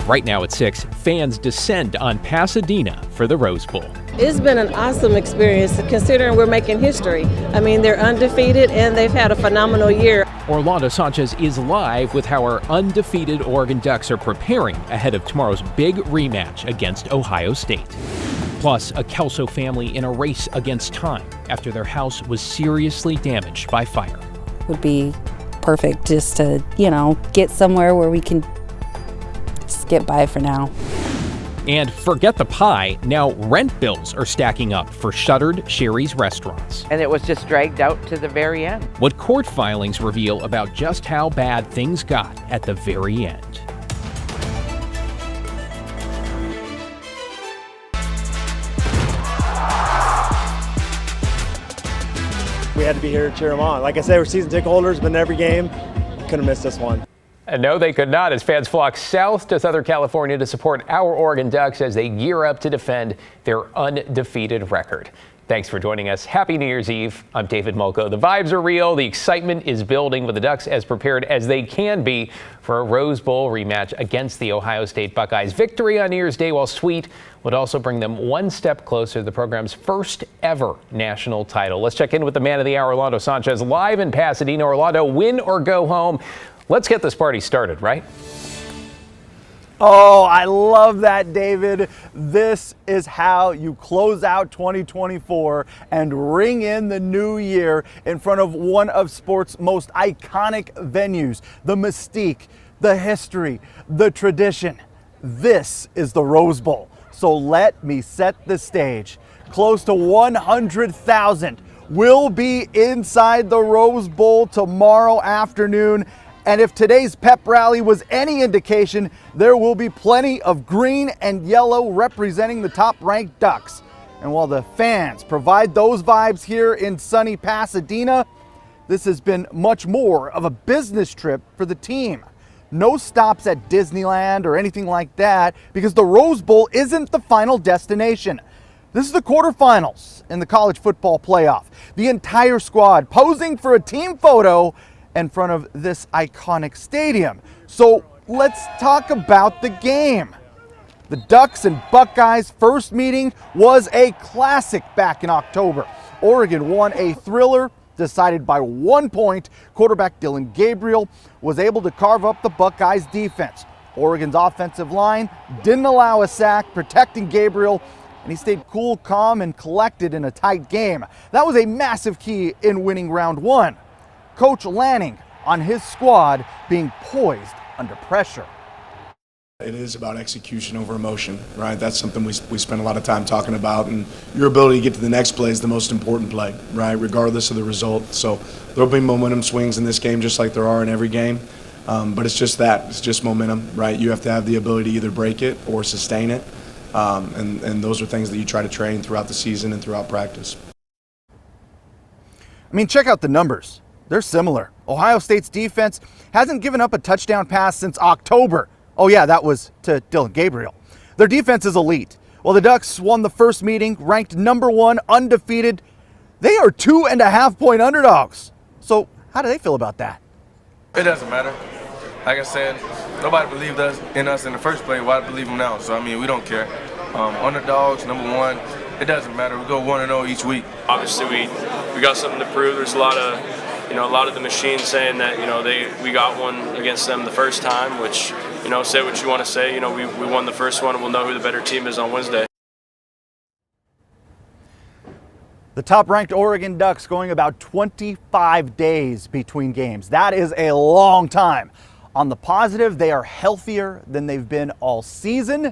Right now at 6, fans descend on Pasadena for the Rose Bowl. It's been an awesome experience considering we're making history. I mean, they're undefeated and they've had a phenomenal year. Orlando Sanchez is live with how our undefeated Oregon Ducks are preparing ahead of tomorrow's big rematch against Ohio State. Plus, a Kelso family in a race against time after their house was seriously damaged by fire. Would be perfect just to, get somewhere where we can just get by for now. And forget the pie, now rent bills are stacking up for shuttered Sheri's restaurants. And it was just dragged out to the very end. What court filings reveal about just how bad things got at the very end. We had to be here to cheer them on. Like I said, we're season ticket holders, been in every game. Couldn't have missed this one. And no, they could not, as fans flock south to Southern California to support our Oregon Ducks as they gear up to defend their undefeated record. Thanks for joining us. Happy New Year's Eve. I'm David Molko. The vibes are real. The excitement is building with the Ducks as prepared as they can be for a Rose Bowl rematch against the Ohio State Buckeyes. Victory on New Year's Day, while sweet, would also bring them one step closer to the program's first ever national title. Let's check in with the man of the hour, Orlando Sanchez, live in Pasadena. Orlando, win or go home. Let's get this party started, right? Oh, I love that, David. This is how you close out 2024 and ring in the new year in front of one of sports' most iconic venues. The mystique, the history, the tradition. This is the Rose Bowl. So let me set the stage. Close to 100,000 will be inside the Rose Bowl tomorrow afternoon. And if today's pep rally was any indication, there will be plenty of green and yellow representing the top-ranked Ducks. And while the fans provide those vibes here in sunny Pasadena, this has been much more of a business trip for the team. No stops at Disneyland or anything like that, because the Rose Bowl isn't the final destination. This is the quarterfinals in the college football playoff. The entire squad posing for a team photo in front of this iconic stadium. So let's talk about the game. The Ducks and Buckeyes' first meeting was a classic back in October. Oregon won a thriller decided by 1 point. Quarterback Dillon Gabriel was able to carve up the Buckeyes' defense. Oregon's offensive line didn't allow a sack, protecting Gabriel, and he stayed cool, calm, and collected in a tight game. That was a massive key in winning round one. Coach Lanning on his squad being poised under pressure. It is about execution over emotion, right? That's something we spend a lot of time talking about, and your ability to get to the next play is the most important play, right, regardless of the result. So there'll be momentum swings in this game just like there are in every game, but it's just that. It's just momentum, right? You have to have the ability to either break it or sustain it, and those are things that you try to train throughout the season and throughout practice. I mean, check out the numbers. They're similar. Ohio State's defense hasn't given up a touchdown pass since October. Oh yeah, that was to Dillon Gabriel. Their defense is elite. While the Ducks won the first meeting, ranked number 1, undefeated, they are 2.5-point underdogs. So how do they feel about that? It doesn't matter. Like I said, nobody believed in us in the first place. Why believe them now? So, I mean, we don't care. Underdogs, number 1, it doesn't matter. We go 1-0 each week. Obviously, we got something to prove. There's a lot of the machines saying that, we got one against them the first time, which, say what you want to say. We won the first one, and we'll know who the better team is on Wednesday. The top-ranked Oregon Ducks going about 25 days between games. That is a long time. On the positive, they are healthier than they've been all season.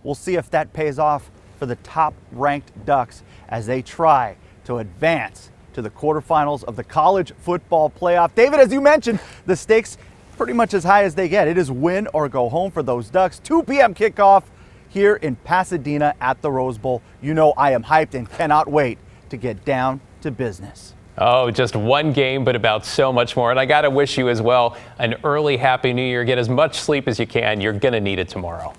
We'll see if that pays off for the top-ranked Ducks as they try to advance to the quarterfinals of the college football playoff. David, as you mentioned, the stakes pretty much as high as they get. It is win or go home for those Ducks. 2 p.m. kickoff here in Pasadena at the Rose Bowl. You know I am hyped and cannot wait to get down to business. Oh, just one game, but about so much more. And I got to wish you as well an early Happy New Year. Get as much sleep as you can. You're going to need it tomorrow.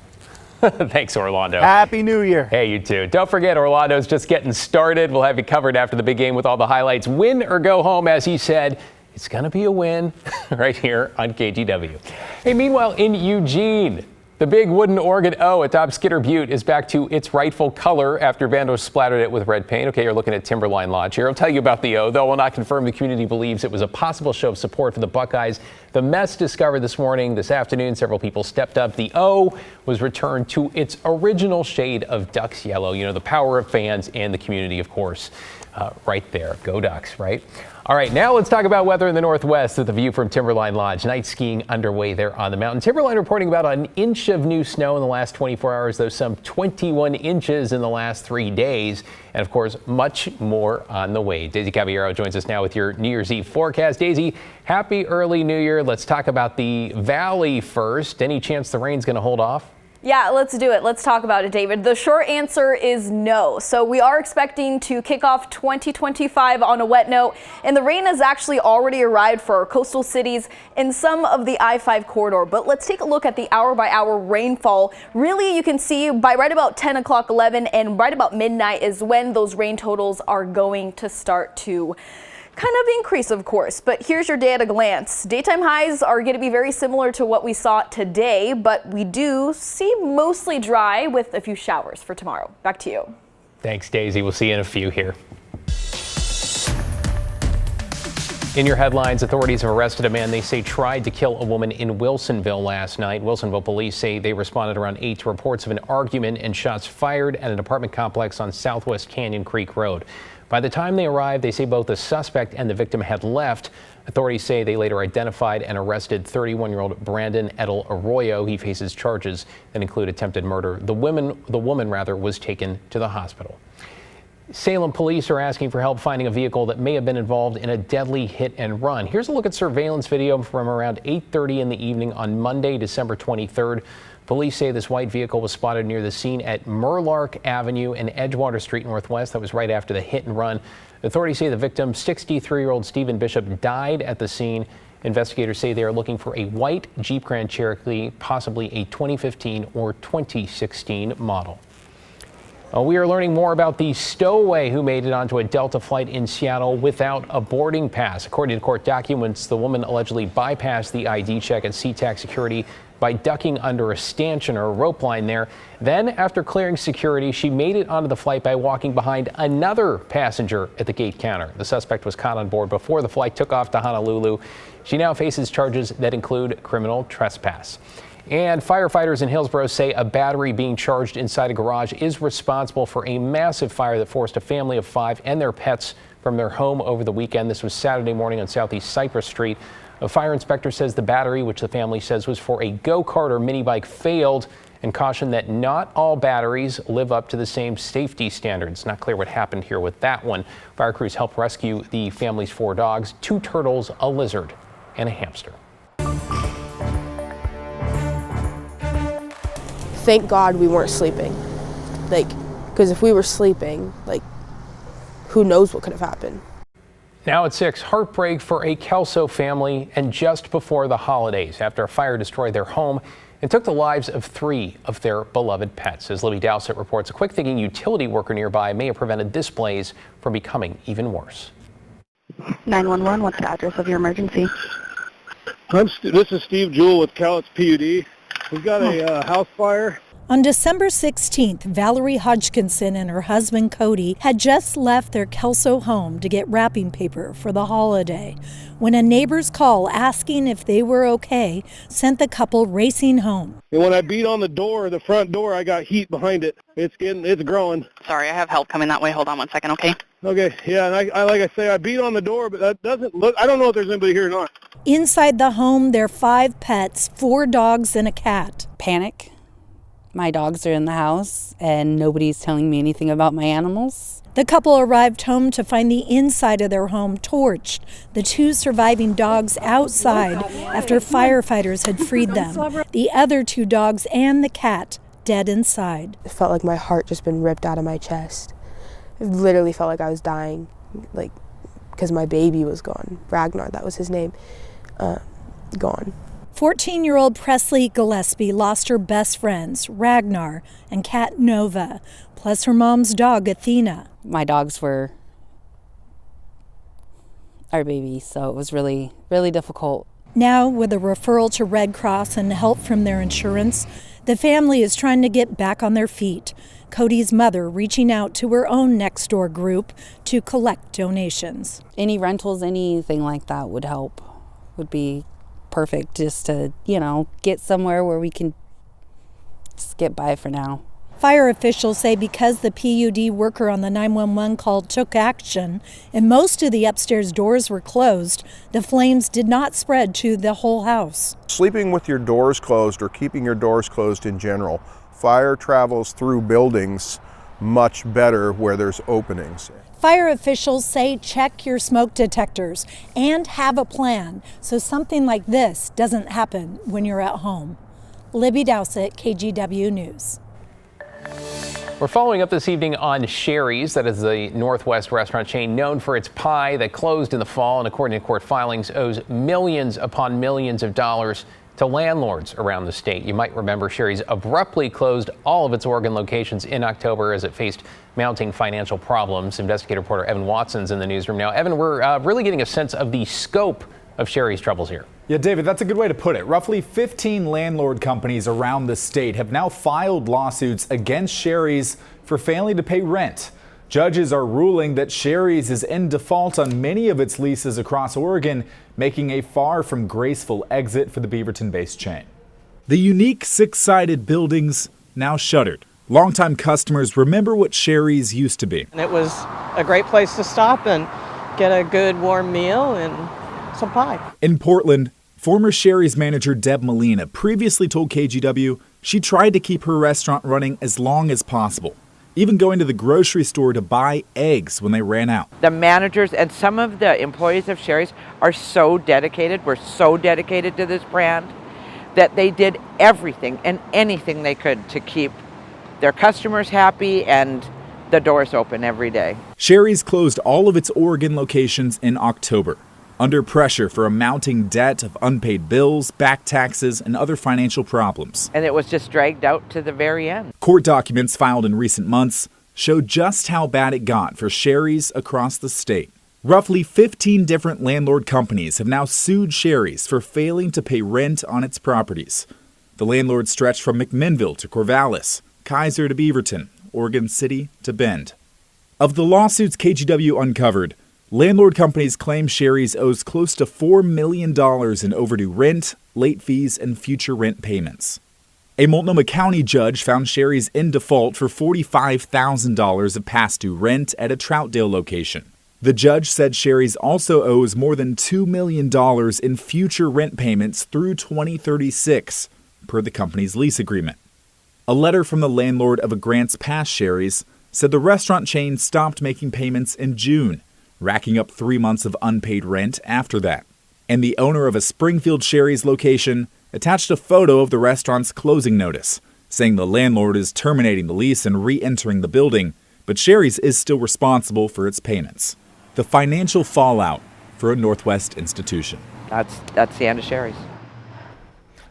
Thanks, Orlando. Happy New Year. Hey, you too. Don't forget, Orlando's just getting started. We'll have you covered after the big game with all the highlights. Win or go home, as he said. It's going to be a win right here on KGW. Hey, meanwhile, in Eugene, the The big wooden organ O atop Skidder Butte is back to its rightful color after vandals splattered it with red paint. Okay, you're looking at Timberline Lodge here. I'll tell you about the O, though will not confirm the community believes it was a possible show of support for the Buckeyes. The mess discovered this afternoon, several people stepped up. The O was returned to its original shade of Ducks yellow. You know, the power of fans and the community, of course, right there. Go Ducks, right? All right, now let's talk about weather in the Northwest with a view from Timberline Lodge. Night skiing underway there on the mountain. Timberline reporting about an inch of new snow in the last 24 hours, though some 21 inches in the last 3 days. And of course, much more on the way. Daisy Caballero joins us now with your New Year's Eve forecast. Daisy, happy early New Year. Let's talk about the valley first. Any chance the rain's going to hold off? Yeah, let's do it. Let's talk about it, David. The short answer is no. So we are expecting to kick off 2025 on a wet note, and the rain has actually already arrived for our coastal cities and some of the I-5 corridor. But let's take a look at the hour-by-hour rainfall. Really, you can see by right about 10 o'clock, 11, and right about midnight is when those rain totals are going to start to kind of increase, of course, but here's your day at a glance. Daytime highs are going to be very similar to what we saw today, but we do see mostly dry with a few showers for tomorrow. Back to you. Thanks, Daisy. We'll see you in a few here. In your headlines, authorities have arrested a man they say tried to kill a woman in Wilsonville last night. Wilsonville police say they responded around 8 to reports of an argument and shots fired at an apartment complex on Southwest Canyon Creek Road. By the time they arrived, they say both the suspect and the victim had left. Authorities say they later identified and arrested 31-year-old Brandon Edel Arroyo. He faces charges that include attempted murder. The woman was taken to the hospital. Salem police are asking for help finding a vehicle that may have been involved in a deadly hit and run. Here's a look at surveillance video from around 8:30 in the evening on Monday, December 23rd. Police say this white vehicle was spotted near the scene at Murlark Avenue and Edgewater Street Northwest. That was right after the hit and run. Authorities say the victim, 63-year-old Stephen Bishop, died at the scene. Investigators say they are looking for a white Jeep Grand Cherokee, possibly a 2015 or 2016 model. We are learning more about the stowaway who made it onto a Delta flight in Seattle without a boarding pass. According to court documents, the woman allegedly bypassed the ID check at SeaTac security by ducking under a stanchion or a rope line there. Then, after clearing security, she made it onto the flight by walking behind another passenger at the gate counter. The suspect was caught on board before the flight took off to Honolulu. She now faces charges that include criminal trespass. And firefighters in Hillsborough say a battery being charged inside a garage is responsible for a massive fire that forced a family of 5 and their pets from their home over the weekend. This was Saturday morning on Southeast Cypress Street. A fire inspector says the battery, which the family says was for a go-kart or mini bike, failed and cautioned that not all batteries live up to the same safety standards. Not clear what happened here with that one. Fire crews helped rescue the family's 4 dogs, 2 turtles, a lizard, and a hamster. Thank God we weren't sleeping, because if we were sleeping, who knows what could have happened. Now at 6, heartbreak for a Kelso family, and just before the holidays after a fire destroyed their home and took the lives of 3 of their beloved pets. As Libby Dowsett reports, a quick-thinking utility worker nearby may have prevented this blaze from becoming even worse. 911, what's the address of your emergency? This is Steve Jewell with Cowlitz PUD. We've got a house fire. On December 16th, Valerie Hodgkinson and her husband Cody had just left their Kelso home to get wrapping paper for the holiday when a neighbor's call asking if they were okay sent the couple racing home. And when I beat on the front door, I got heat behind it. It's growing. Sorry, I have help coming that way. Hold on one second, okay? Okay, yeah, and I like I say, I beat on the door, but that doesn't look, I don't know if there's anybody here or not. Inside the home, there are 5 pets, 4 dogs and a cat. Panic. My dogs are in the house and nobody's telling me anything about my animals. The couple arrived home to find the inside of their home torched, the 2 surviving dogs outside after firefighters had freed them. The other 2 dogs and the cat dead inside. It felt like my heart just been ripped out of my chest. It literally felt like I was dying, because my baby was gone. Ragnar, that was his name, gone. 14-year-old Presley Gillespie lost her best friends, Ragnar and cat Nova, plus her mom's dog, Athena. My dogs were our babies, so it was really, really difficult. Now, with a referral to Red Cross and help from their insurance, The family is trying to get back on their feet. Cody's mother reaching out to her own next door group to collect donations. Any rentals, anything like that would help, would be perfect, just to, get somewhere where we can just get by for now. Fire officials say because the PUD worker on the 911 call took action and most of the upstairs doors were closed, the flames did not spread to the whole house. Sleeping with your doors closed or keeping your doors closed in general, fire travels through buildings much better where there's openings. Fire officials say check your smoke detectors and have a plan so something like this doesn't happen when you're at home. Libby Dowsett, KGW News. We're following up this evening on Sheri's. That is the Northwest restaurant chain known for its pie that closed in the fall and, according to court filings, owes millions upon millions of dollars to landlords around the state. You might remember Sheri's abruptly closed all of its Oregon locations in October as it faced mounting financial problems. Investigative reporter Evan Watson's in the newsroom now. Evan, we're really getting a sense of the scope of Sheri's troubles here. Yeah, David, that's a good way to put it. Roughly 15 landlord companies around the state have now filed lawsuits against Sheri's for failing to pay rent. Judges are ruling that Sheri's is in default on many of its leases across Oregon, making a far from graceful exit for the Beaverton-based chain. The unique six-sided buildings now shuttered. Longtime customers remember what Sheri's used to be. And it was a great place to stop and get a good warm meal and some pie. In Portland, former Sheri's manager Deb Molina previously told KGW she tried to keep her restaurant running as long as possible, even going to the grocery store to buy eggs when they ran out. The managers and some of the employees of Sheri's are so dedicated, were so dedicated to this brand, that they did everything and anything they could to keep their customers happy and the doors open every day. Sheri's closed all of its Oregon locations in October, under pressure for a mounting debt of unpaid bills, back taxes, and other financial problems. And it was just dragged out to the very end. Court documents filed in recent months show just how bad it got for Sheri's across the state. Roughly 15 different landlord companies have now sued Sheri's for failing to pay rent on its properties. The landlords stretch from McMinnville to Corvallis, Kaiser to Beaverton, Oregon City to Bend. Of the lawsuits KGW uncovered, landlord companies claim Sheri's owes close to $4 million in overdue rent, late fees, and future rent payments. A Multnomah County judge found Sheri's in default for $45,000 of past due rent at a Troutdale location. The judge said Sheri's also owes more than $2 million in future rent payments through 2036, per the company's lease agreement. A letter from the landlord of a Grants Pass Sheri's said the restaurant chain stopped making payments in June, racking up 3 months of unpaid rent after that. And the owner of a Springfield Sheri's location attached a photo of the restaurant's closing notice, saying the landlord is terminating the lease and re-entering the building, but Sheri's is still responsible for its payments. The financial fallout for a Northwest institution. That's the end of Sheri's.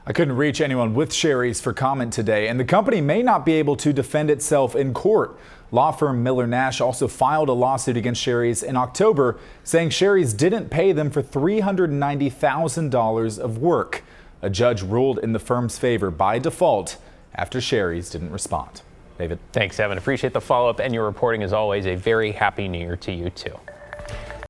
I couldn't reach anyone with Sheri's for comment today, and the company may not be able to defend itself in court. Law firm Miller Nash also filed a lawsuit against Sheri's in October, saying Sheri's didn't pay them for $390,000 of work. A judge ruled in the firm's favor by default after Sheri's didn't respond. David. Thanks, Evan. Appreciate the follow-up and your reporting as always. A very happy new year to you, too.